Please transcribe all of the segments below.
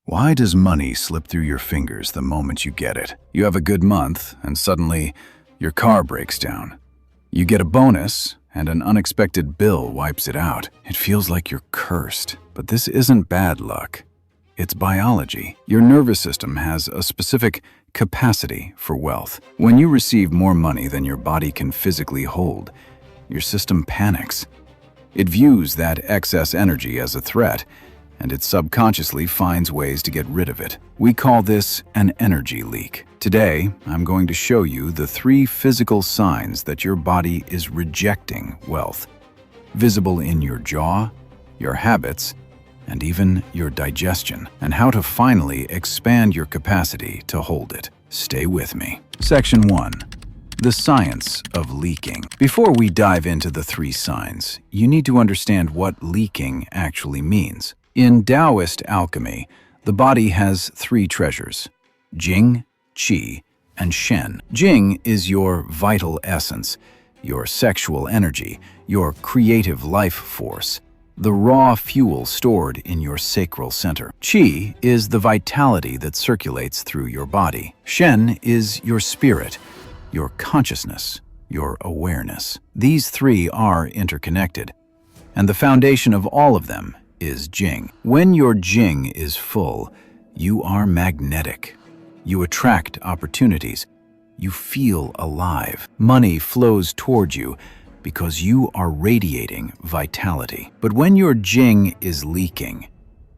Why does money slip through your fingers the moment you get it? You have a good month, and suddenly your car breaks down. You get a bonus, and an unexpected bill wipes it out. It feels like you're cursed. But this isn't bad luck. It's biology. Your nervous system has a specific capacity for wealth. When you receive more money than your body can physically hold, your system panics. It views that excess energy as a threat, and it subconsciously finds ways to get rid of it. We call this an energy leak. Today, I'm going to show you the 3 physical signs that your body is rejecting wealth, visible in your jaw, your habits, and even your digestion, and how to finally expand your capacity to hold it. Stay with me. Section 1. The science of leaking. Before we dive into the 3 signs, you need to understand what leaking actually means. In Taoist alchemy, the body has 3 treasures: Jing, Qi, and Shen. Jing is your vital essence, your sexual energy, your creative life force, the raw fuel stored in your sacral center. Qi is the vitality that circulates through your body. Shen is your spirit, your consciousness, your awareness. These 3 are interconnected, and the foundation of all of them is Jing. When your Jing is full, you are magnetic. You attract opportunities. You feel alive. Money flows toward you because you are radiating vitality. But when your Jing is leaking,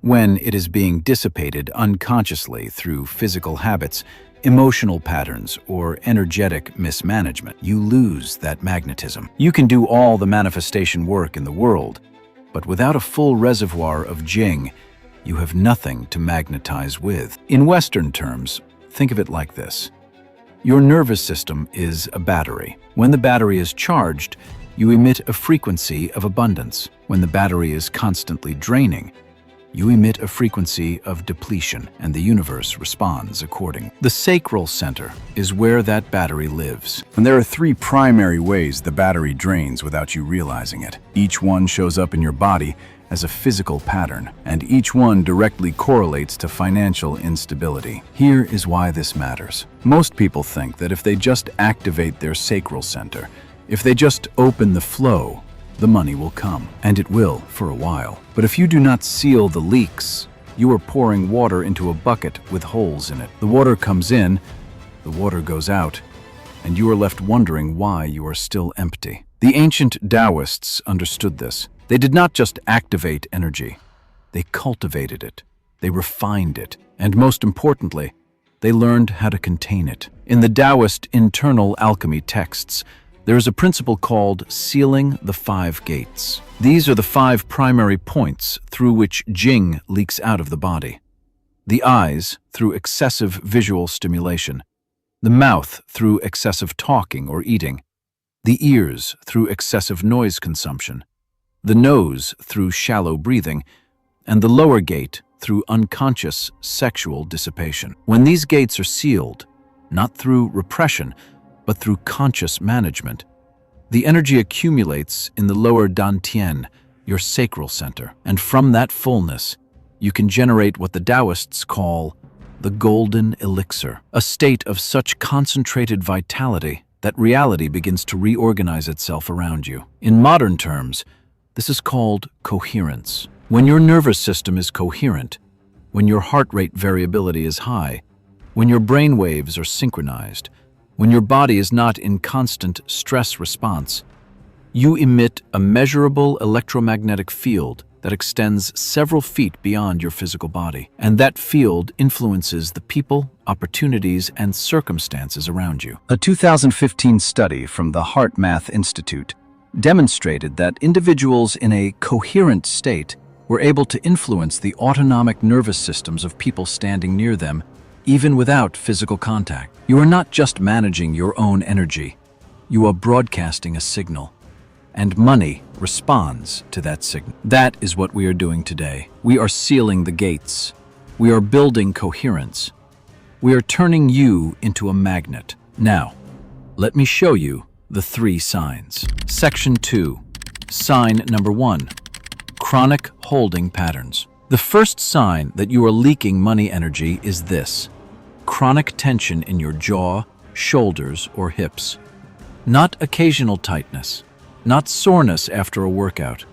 when it is being dissipated unconsciously through physical habits, emotional patterns, or energetic mismanagement, you lose that magnetism. You can do all the manifestation work in the world, but without a full reservoir of Jing, you have nothing to magnetize with. In Western terms, think of it like this. Your nervous system is a battery. When the battery is charged, you emit a frequency of abundance. When the battery is constantly draining, you emit a frequency of depletion, and the universe responds accordingly. The sacral center is where that battery lives. And there are 3 primary ways the battery drains without you realizing it. Each one shows up in your body as a physical pattern, and each one directly correlates to financial instability. Here is why this matters. Most people think that if they just activate their sacral center, if they just open the flow, the money will come. And it will for a while. But if you do not seal the leaks, you are pouring water into a bucket with holes in it. The water comes in, the water goes out, and you are left wondering why you are still empty. The ancient Taoists understood this. They did not just activate energy. They cultivated it. They refined it. And most importantly, they learned how to contain it. In the Taoist internal alchemy texts, there is a principle called sealing the 5 gates. These are the 5 primary points through which Jing leaks out of the body. The eyes, through excessive visual stimulation. The mouth, through excessive talking or eating. The ears, through excessive noise consumption. The nose, through shallow breathing. And the lower gate, through unconscious sexual dissipation. When these gates are sealed, not through repression, but through conscious management, the energy accumulates in the lower dantian, your sacral center. And from that fullness, you can generate what the Taoists call the golden elixir, a state of such concentrated vitality that reality begins to reorganize itself around you. In modern terms, this is called coherence. When your nervous system is coherent, when your heart rate variability is high, when your brain waves are synchronized, when your body is not in constant stress response, you emit a measurable electromagnetic field that extends several feet beyond your physical body. And that field influences the people, opportunities, and circumstances around you. A 2015 study from the Heart Math Institute demonstrated that individuals in a coherent state were able to influence the autonomic nervous systems of people standing near them, even without physical contact. You are not just managing your own energy, you are broadcasting a signal, and money responds to that signal. That is what we are doing today. We are sealing the gates. We are building coherence. We are turning you into a magnet. Now, let me show you the 3 signs. Section 2. Sign number 1. Chronic holding patterns. The The first sign that you are leaking money energy is this: chronic tension in your jaw, shoulders, or hips. Not occasional tightness, not soreness after a workout.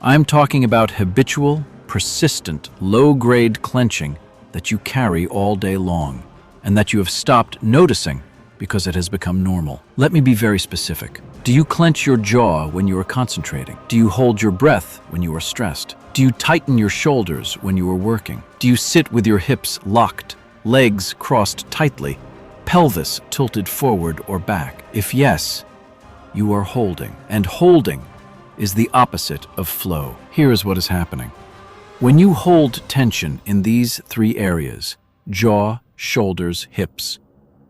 I'm talking about habitual, persistent, low-grade clenching that you carry all day long, and that you have stopped noticing because it has become normal. Let me be very specific. Do you clench your jaw when you are concentrating? Do you hold your breath when you are stressed? Do you tighten your shoulders when you are working? Do you sit with your hips locked, legs crossed tightly, pelvis tilted forward or back? If yes, you are holding, and holding is the opposite of flow. Here is what is happening. When you hold tension in these three areas, jaw, shoulders, hips,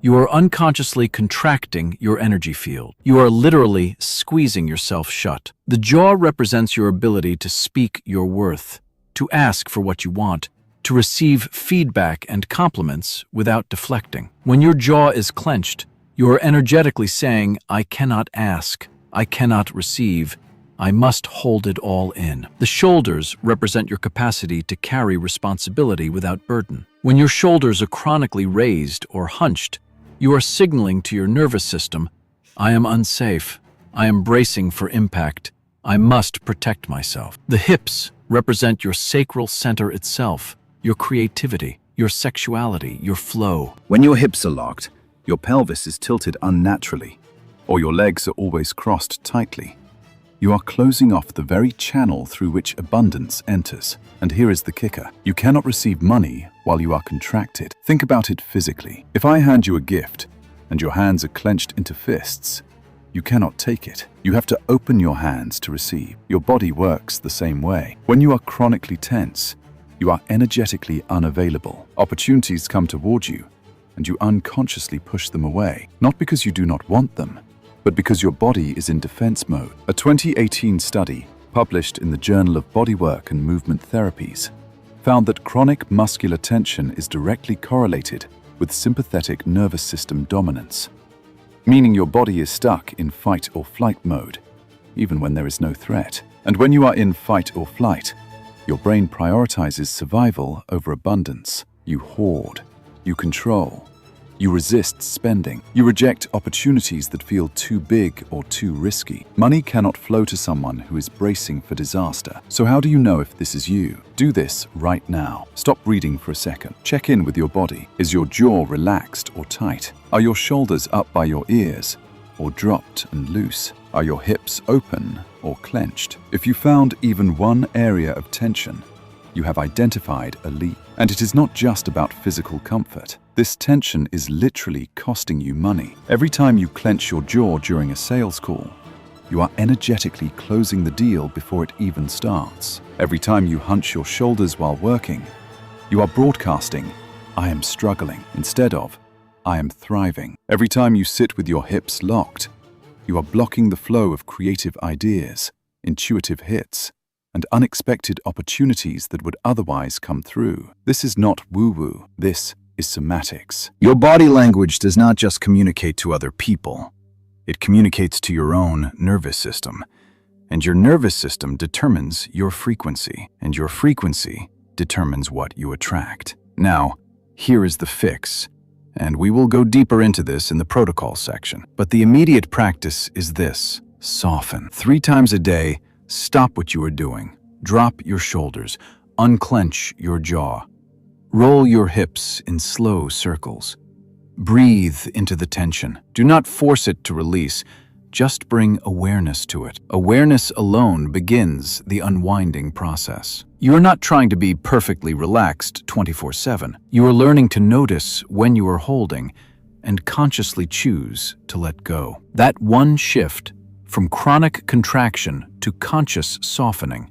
you are unconsciously contracting your energy field. You are literally squeezing yourself shut. The jaw represents your ability to speak your worth, to ask for what you want, to receive feedback and compliments without deflecting. When your jaw is clenched, you are energetically saying, "I cannot ask, I cannot receive, I must hold it all in." The shoulders represent your capacity to carry responsibility without burden. When your shoulders are chronically raised or hunched, you are signaling to your nervous system, "I am unsafe, I am bracing for impact, I must protect myself." The hips represent your sacral center itself, your creativity, your sexuality, your flow. When your hips are locked, your pelvis is tilted unnaturally, or your legs are always crossed tightly. You are closing off the very channel through which abundance enters. And here is the kicker. You cannot receive money while you are contracted. Think about it physically. If I hand you a gift and your hands are clenched into fists, you cannot take it. You have to open your hands to receive. Your body works the same way. When you are chronically tense, you are energetically unavailable. Opportunities come towards you, and you unconsciously push them away, not because you do not want them, but because your body is in defense mode. A 2018 study, published in the Journal of Bodywork and Movement Therapies, found that chronic muscular tension is directly correlated with sympathetic nervous system dominance, meaning your body is stuck in fight or flight mode, even when there is no threat. And when you are in fight or flight, your brain prioritizes survival over abundance. You hoard, you control, you resist spending. You reject opportunities that feel too big or too risky. Money cannot flow to someone who is bracing for disaster. So how do you know if this is you? Do this right now. Stop reading for a second. Check in with your body. Is your jaw relaxed or tight? Are your shoulders up by your ears or dropped and loose? Are your hips open or clenched? If you found even one area of tension, you have identified a leak. And it is not just about physical comfort. This tension is literally costing you money. Every time you clench your jaw during a sales call, you are energetically closing the deal before it even starts. Every time you hunch your shoulders while working, you are broadcasting, "I am struggling," instead of, "I am thriving." Every time you sit with your hips locked, you are blocking the flow of creative ideas, intuitive hits, and unexpected opportunities that would otherwise come through. This is not woo-woo. This is somatics. Your body language does not just communicate to other people. It communicates to your own nervous system. And your nervous system determines your frequency. And your frequency determines what you attract. Now, here is the fix. And we will go deeper into this in the protocol section. But the immediate practice is this: soften. 3 times a day, stop what you are doing. Drop your shoulders. Unclench your jaw. Roll your hips in slow circles. Breathe into the tension. Do not force it to release. Just bring awareness to it. Awareness alone begins the unwinding process. You are not trying to be perfectly relaxed 24/7. You are learning to notice when you are holding and consciously choose to let go. That one shift from chronic contraction to conscious softening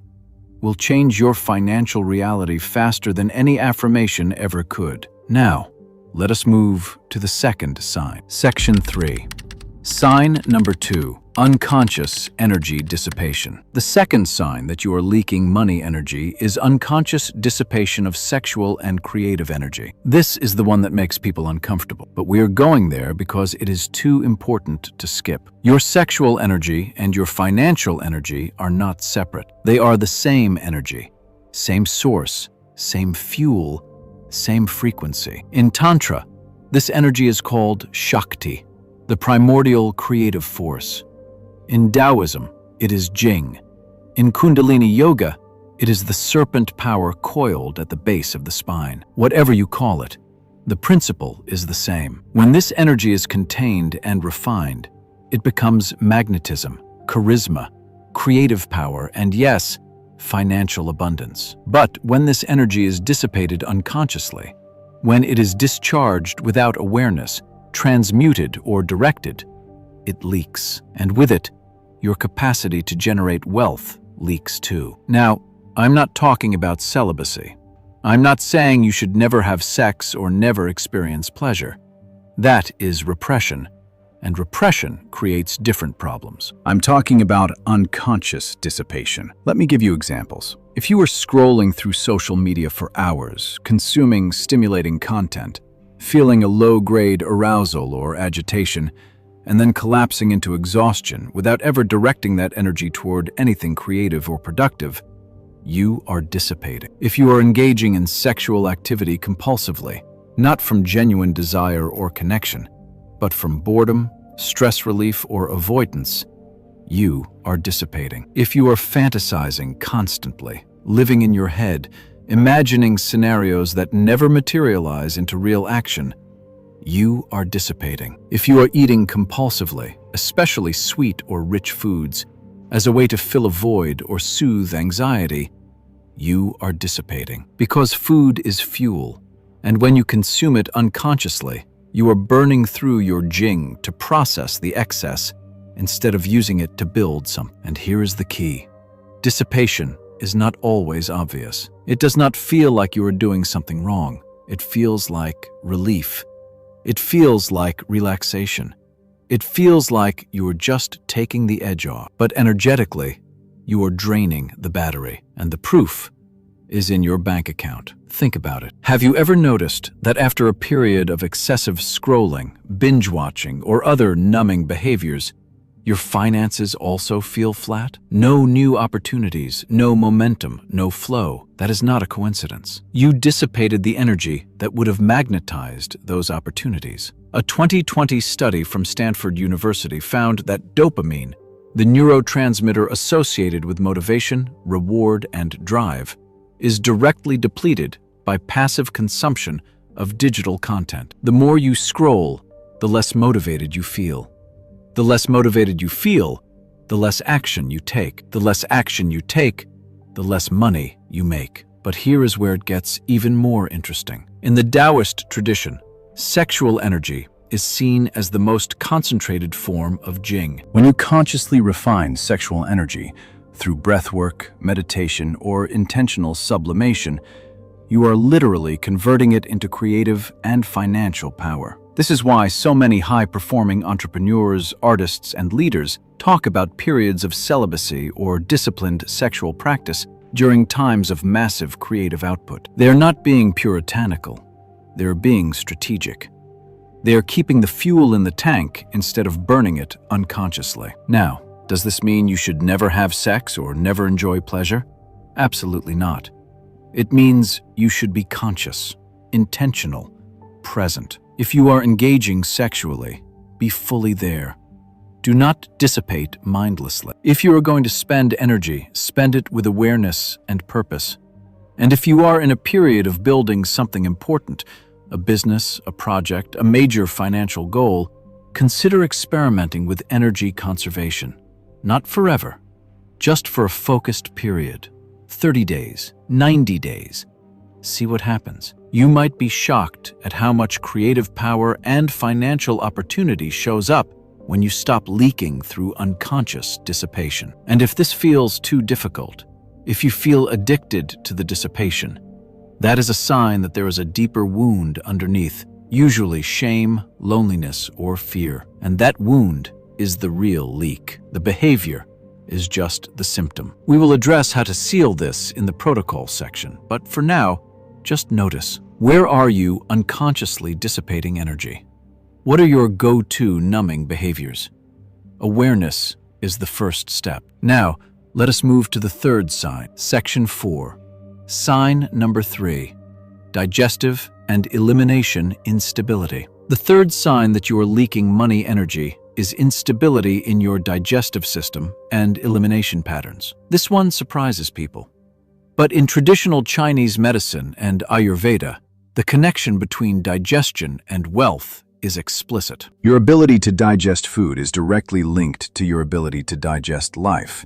will change your financial reality faster than any affirmation ever could. Now, let us move to the second sign. Section 3. Sign number 2, unconscious energy dissipation. The second sign that you are leaking money energy is unconscious dissipation of sexual and creative energy. This is the one that makes people uncomfortable, but we are going there because it is too important to skip. Your sexual energy and your financial energy are not separate. They are the same energy, same source, same fuel, same frequency. In Tantra, this energy is called Shakti, the primordial creative force. In Taoism, it is Jing. In Kundalini Yoga, it is the serpent power coiled at the base of the spine. Whatever you call it, the principle is the same. When this energy is contained and refined, it becomes magnetism, charisma, creative power, and yes, financial abundance. But when this energy is dissipated unconsciously, when it is discharged without awareness, transmuted or directed, it leaks. And with it, your capacity to generate wealth leaks too. Now, I'm not talking about celibacy. I'm not saying you should never have sex or never experience pleasure. That is repression, and repression creates different problems. I'm talking about unconscious dissipation. Let me give you examples. If you are scrolling through social media for hours, consuming stimulating content, feeling a low-grade arousal or agitation, and then collapsing into exhaustion without ever directing that energy toward anything creative or productive, you are dissipating. If you are engaging in sexual activity compulsively, not from genuine desire or connection, but from boredom, stress relief, or avoidance, you are dissipating. If you are fantasizing constantly, living in your head, imagining scenarios that never materialize into real action, you are dissipating. If you are eating compulsively, especially sweet or rich foods, as a way to fill a void or soothe anxiety, you are dissipating. Because food is fuel, and when you consume it unconsciously, you are burning through your Jing to process the excess instead of using it to build something. And here is the key. Dissipation is not always obvious. It does not feel like you are doing something wrong. It feels like relief. It feels like relaxation. It feels like you are just taking the edge off. But energetically, you are draining the battery, and the proof is in your bank account. Think about it. Have you ever noticed that after a period of excessive scrolling, binge-watching, or other numbing behaviors, your finances also feel flat? No new opportunities, no momentum, no flow. That is not a coincidence. You dissipated the energy that would have magnetized those opportunities. A 2020 study from Stanford University found that dopamine, the neurotransmitter associated with motivation, reward, and drive, is directly depleted by passive consumption of digital content. The more you scroll, the less motivated you feel. The less motivated you feel, the less action you take. The less action you take, the less money you make. But here is where it gets even more interesting. In the Taoist tradition, sexual energy is seen as the most concentrated form of Jing. When you consciously refine sexual energy through breathwork, meditation, or intentional sublimation, you are literally converting it into creative and financial power. This is why so many high-performing entrepreneurs, artists, and leaders talk about periods of celibacy or disciplined sexual practice during times of massive creative output. They are not being puritanical. They are being strategic. They are keeping the fuel in the tank instead of burning it unconsciously. Now, does this mean you should never have sex or never enjoy pleasure? Absolutely not. It means you should be conscious, intentional, present. If you are engaging sexually, be fully there. Do not dissipate mindlessly. If you are going to spend energy, spend it with awareness and purpose. And if you are in a period of building something important, a business, a project, a major financial goal, consider experimenting with energy conservation. Not forever, just for a focused period. 30 days, 90 days. See what happens. You might be shocked at how much creative power and financial opportunity shows up when you stop leaking through unconscious dissipation. And if this feels too difficult, if you feel addicted to the dissipation, that is a sign that there is a deeper wound underneath, usually shame, loneliness, or fear. And that wound is the real leak. The behavior is just the symptom. We will address how to seal this in the protocol section, but for now, just notice. Where are you unconsciously dissipating energy? What are your go-to numbing behaviors? Awareness is the first step. Now, let us move to the third sign, Section 4, Sign number 3. Digestive and elimination instability. The third sign that you are leaking money energy is instability in your digestive system and elimination patterns. This one surprises people. But in traditional Chinese medicine and Ayurveda, the connection between digestion and wealth is explicit. Your ability to digest food is directly linked to your ability to digest life,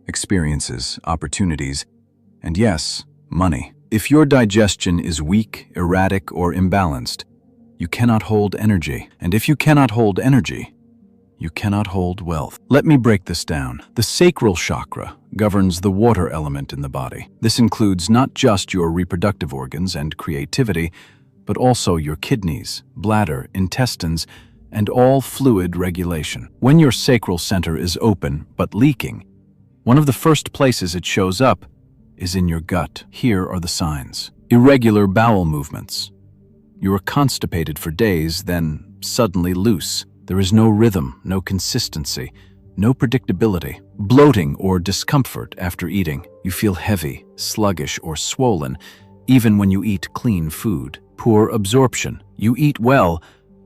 experiences, opportunities, and yes, money. If your digestion is weak, erratic, or imbalanced, you cannot hold energy. And if you cannot hold energy, you cannot hold wealth. Let me break this down. The sacral chakra governs the water element in the body. This includes not just your reproductive organs and creativity, but also your kidneys, bladder, intestines, and all fluid regulation. When your sacral center is open but leaking, one of the first places it shows up is in your gut. Here are the signs. Irregular bowel movements. You are constipated for days, then suddenly loose. There is no rhythm, no consistency, no predictability. Bloating or discomfort after eating. You feel heavy, sluggish, or swollen, even when you eat clean food. Poor absorption. You eat well,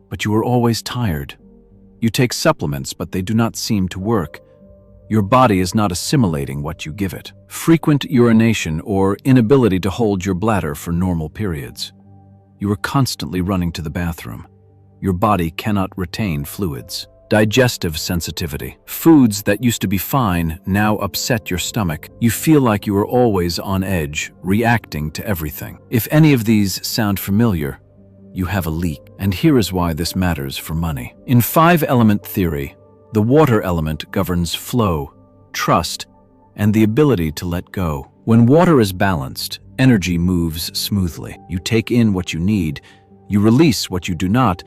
but you are always tired. You take supplements, but they do not seem to work. Your body is not assimilating what you give it. Frequent urination or inability to hold your bladder for normal periods. You are constantly running to the bathroom. Your body cannot retain fluids. Digestive sensitivity. Foods that used to be fine now upset your stomach. You feel like you are always on edge, reacting to everything. If any of these sound familiar, you have a leak. And here is why this matters for money. In 5-element theory, the water element governs flow, trust, and the ability to let go. When water is balanced, energy moves smoothly. You take in what you need, you release what you do not,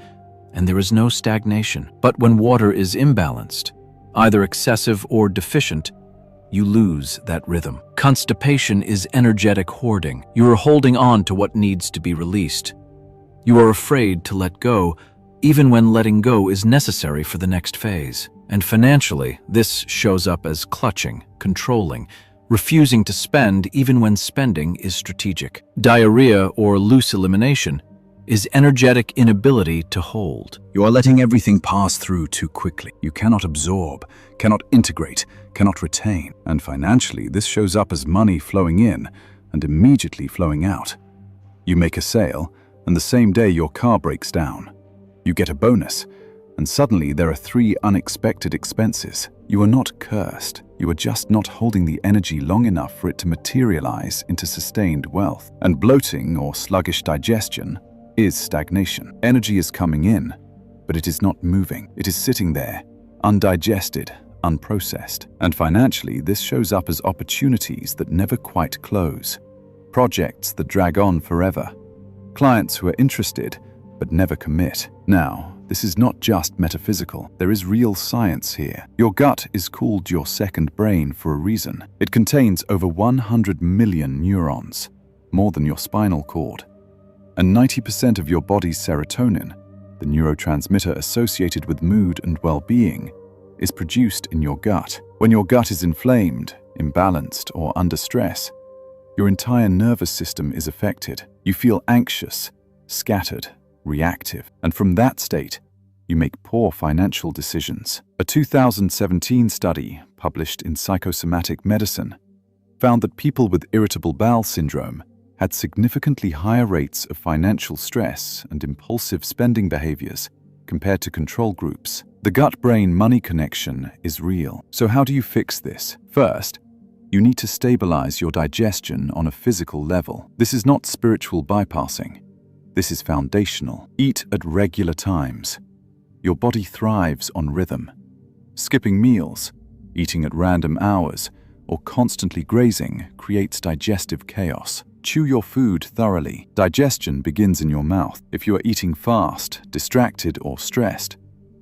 and there is no stagnation. But when water is imbalanced, either excessive or deficient, you lose that rhythm. Constipation is energetic hoarding. You are holding on to what needs to be released. You are afraid to let go, even when letting go is necessary for the next phase. And financially, this shows up as clutching, controlling, refusing to spend even when spending is strategic. Diarrhea or loose elimination is energetic inability to hold. You are letting everything pass through too quickly. You cannot absorb, cannot integrate, cannot retain. And financially, this shows up as money flowing in and immediately flowing out. You make a sale, and the same day your car breaks down. You get a bonus, and suddenly there are 3 unexpected expenses. You are not cursed. You are just not holding the energy long enough for it to materialize into sustained wealth. And bloating or sluggish digestion is stagnation. Energy is coming in, but it is not moving. It is sitting there, undigested, unprocessed. And financially, this shows up as opportunities that never quite close. Projects that drag on forever. Clients who are interested, but never commit. Now, this is not just metaphysical. There is real science here. Your gut is called your second brain for a reason. It contains over 100 million neurons, more than your spinal cord. And 90% of your body's serotonin, the neurotransmitter associated with mood and well-being, is produced in your gut. When your gut is inflamed, imbalanced, or under stress, your entire nervous system is affected. You feel anxious, scattered, reactive, and from that state, you make poor financial decisions. A 2017 study published in Psychosomatic Medicine found that people with irritable bowel syndrome had significantly higher rates of financial stress and impulsive spending behaviors compared to control groups. The gut-brain money connection is real. So how do you fix this? First, you need to stabilize your digestion on a physical level. This is not spiritual bypassing. This is foundational. Eat at regular times. Your body thrives on rhythm. Skipping meals, eating at random hours, or constantly grazing creates digestive chaos. Chew your food thoroughly. Digestion begins in your mouth. If you are eating fast, distracted, or stressed,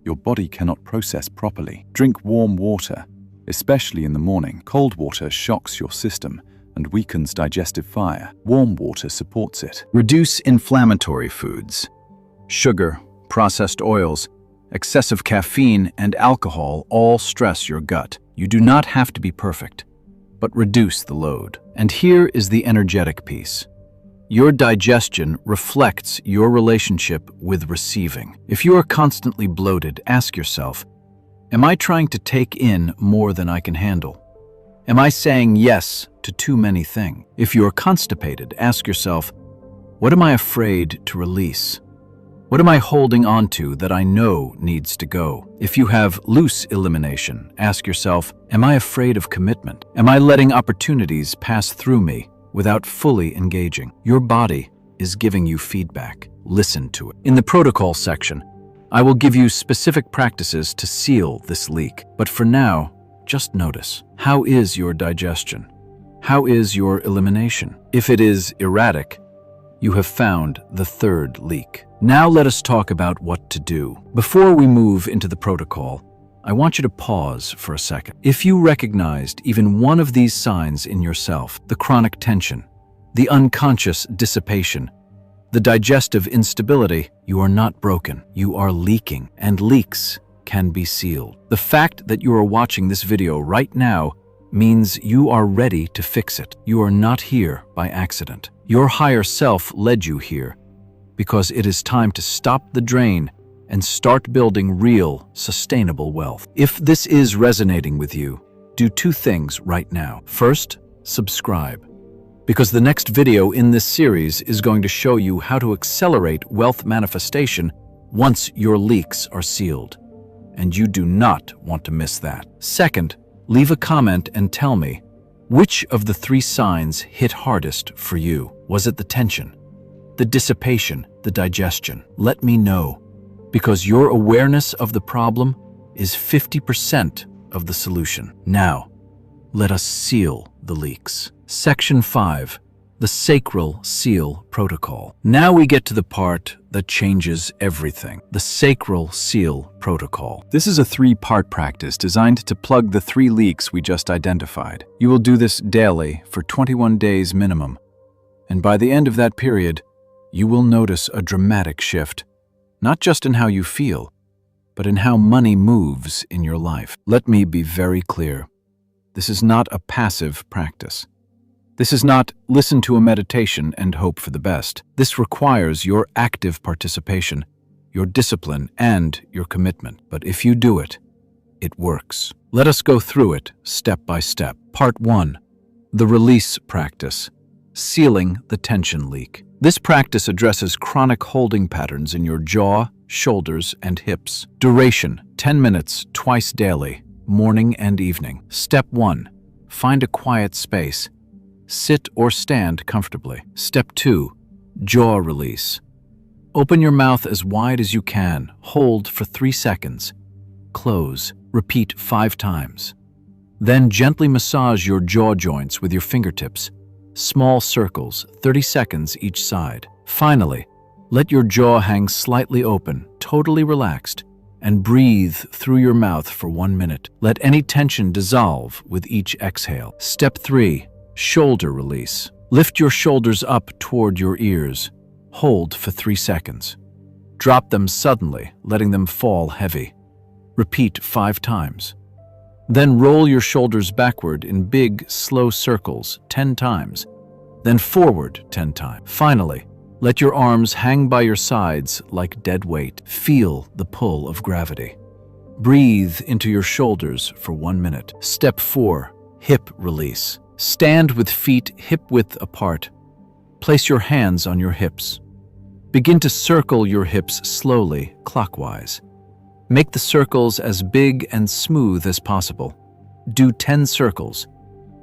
your body cannot process properly. Drink warm water, especially in the morning. Cold water shocks your system and weakens digestive fire. Warm water supports it. Reduce inflammatory foods. Sugar, processed oils, excessive caffeine, and alcohol all stress your gut. You do not have to be perfect. but reduce the load. And here is the energetic piece. Your digestion reflects your relationship with receiving. If you are constantly bloated, ask yourself, am I trying to take in more than I can handle? Am I saying yes to too many things? If you are constipated, ask yourself, what am I afraid to release? What am I holding on to that I know needs to go? If you have loose elimination, ask yourself, am I afraid of commitment? Am I letting opportunities pass through me without fully engaging? Your body is giving you feedback. Listen to it. In the protocol section, I will give you specific practices to seal this leak. But for now, just notice, how is your digestion? How is your elimination? If it is erratic, you have found the third leak. Now let us talk about what to do. Before we move into the protocol, I want you to pause for a second. If you recognized even one of these signs in yourself, the chronic tension, the unconscious dissipation, the digestive instability, you are not broken. You are leaking, and leaks can be sealed. The fact that you are watching this video right now means you are ready to fix it. You are not here by accident. Your higher self led you here because it is time to stop the drain and start building real, sustainable wealth. If this is resonating with you, do two things right now. First, subscribe, because the next video in this series is going to show you how to accelerate wealth manifestation once your leaks are sealed, and you do not want to miss that. Second, leave a comment and tell me, which of the three signs hit hardest for you? Was it the tension, the dissipation, the digestion? Let me know, because your awareness of the problem is 50% of the solution. Now, let us seal the leaks. Section 5, the Sacral Seal Protocol. Now we get to the part that changes everything, the Sacral Seal Protocol. This is a 3-part practice designed to plug the 3 leaks we just identified. You will do this daily for 21 days minimum, and by the end of that period, you will notice a dramatic shift, not just in how you feel, but in how money moves in your life. Let me be very clear. This is not a passive practice. This is not listen to a meditation and hope for the best. This requires your active participation, your discipline, and your commitment. But if you do it, it works. Let us go through it step by step. Part 1, the release practice, sealing the tension leak. This practice addresses chronic holding patterns in your jaw, shoulders, and hips. Duration, 10 minutes, twice daily, morning and evening. Step 1, find a quiet space. Sit or stand comfortably. Step 2, jaw release. Open your mouth as wide as you can. Hold for 3 seconds. Close. Repeat 5 times. Then gently massage your jaw joints with your fingertips. Small circles, 30 seconds each side. Finally, let your jaw hang slightly open, totally relaxed, and breathe through your mouth for 1 minute. Let any tension dissolve with each exhale. Step 3, shoulder release. Lift your shoulders up toward your ears. Hold for 3 seconds. Drop them suddenly, letting them fall heavy. Repeat 5 times. Then roll your shoulders backward in big, slow circles 10 times, then forward 10 times. Finally, let your arms hang by your sides like dead weight. Feel the pull of gravity. Breathe into your shoulders for 1 minute. Step 4, hip release. Stand with feet hip-width apart. Place your hands on your hips. Begin to circle your hips slowly, clockwise. Make the circles as big and smooth as possible. Do 10 circles.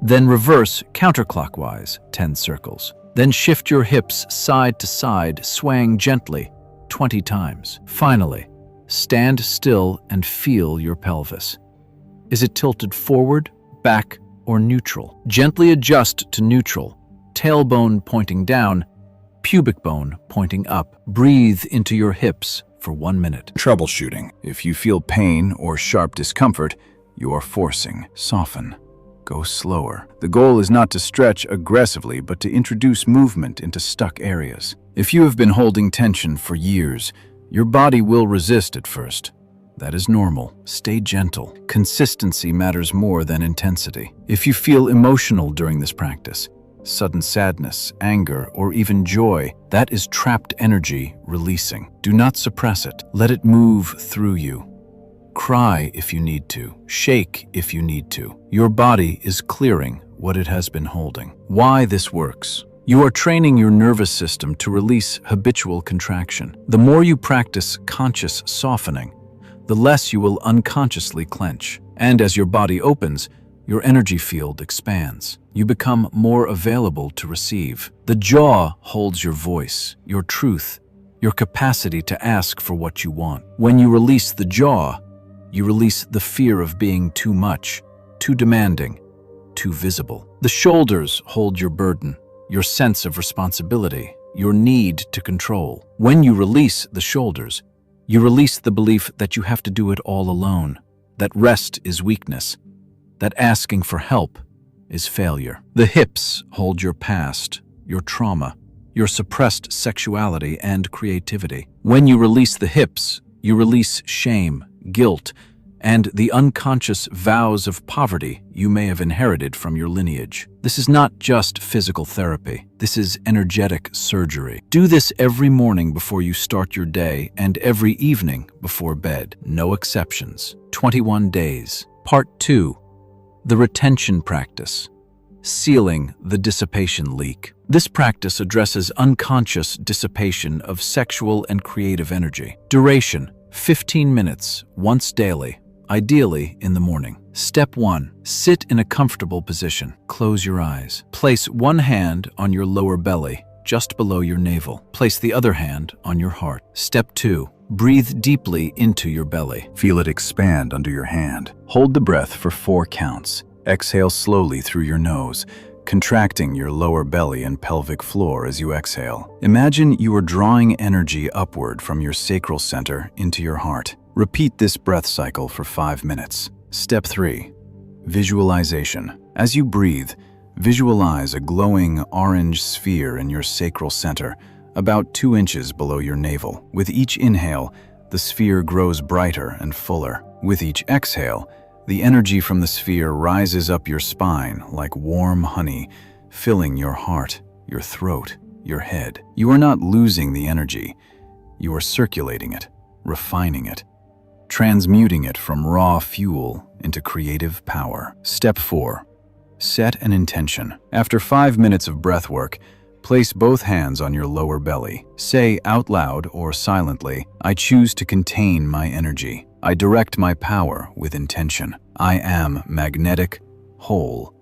Then reverse counterclockwise 10 circles. Then shift your hips side to side, swaying gently 20 times. Finally, stand still and feel your pelvis. Is it tilted forward, back, or neutral? Gently adjust to neutral, tailbone pointing down, pubic bone pointing up. Breathe into your hips for 1 minute. Troubleshooting. If you feel pain or sharp discomfort, you are forcing. Soften. Go slower. The goal is not to stretch aggressively, but to introduce movement into stuck areas. If you have been holding tension for years, your body will resist at first. That is normal. Stay gentle. Consistency matters more than intensity. If you feel emotional during this practice, sudden sadness, anger, or even joy, that is trapped energy releasing. Do not suppress it. Let it move through you. Cry if you need to. Shake if you need to. Your body is clearing what it has been holding. Why this works? You are training your nervous system to release habitual contraction. The more you practice conscious softening, the less you will unconsciously clench. And as your body opens, your energy field expands. You become more available to receive. The jaw holds your voice, your truth, your capacity to ask for what you want. When you release the jaw, you release the fear of being too much, too demanding, too visible. The shoulders hold your burden, your sense of responsibility, your need to control. When you release the shoulders, you release the belief that you have to do it all alone, that rest is weakness, that asking for help is failure. The hips hold your past, your trauma, your suppressed sexuality and creativity. When you release the hips, you release shame, guilt, and the unconscious vows of poverty you may have inherited from your lineage. This is not just physical therapy. This is energetic surgery. Do this every morning before you start your day and every evening before bed. No exceptions. 21 days. Part 2. The retention practice. Sealing the dissipation leak. This practice addresses unconscious dissipation of sexual and creative energy. Duration: 15 minutes, once daily, ideally in the morning. Step 1. Sit in a comfortable position. Close your eyes. Place one hand on your lower belly, just below your navel. Place the other hand on your heart. Step 2. Breathe deeply into your belly. Feel it expand under your hand. Hold the breath for 4 counts. Exhale slowly through your nose, contracting your lower belly and pelvic floor as you exhale. Imagine you are drawing energy upward from your sacral center into your heart. Repeat this breath cycle for 5 minutes. Step 3. Visualization. As you breathe, visualize a glowing orange sphere in your sacral center, about 2 inches below your navel. With each inhale, the sphere grows brighter and fuller. With each exhale, the energy from the sphere rises up your spine like warm honey, filling your heart, your throat, your head. You are not losing the energy. You are circulating it, refining it, transmuting it from raw fuel into creative power. Step 4. Set an intention. After 5 minutes of breath work, place both hands on your lower belly. Say out loud or silently, "I choose to contain my energy. I direct my power with intention. I am magnetic, whole,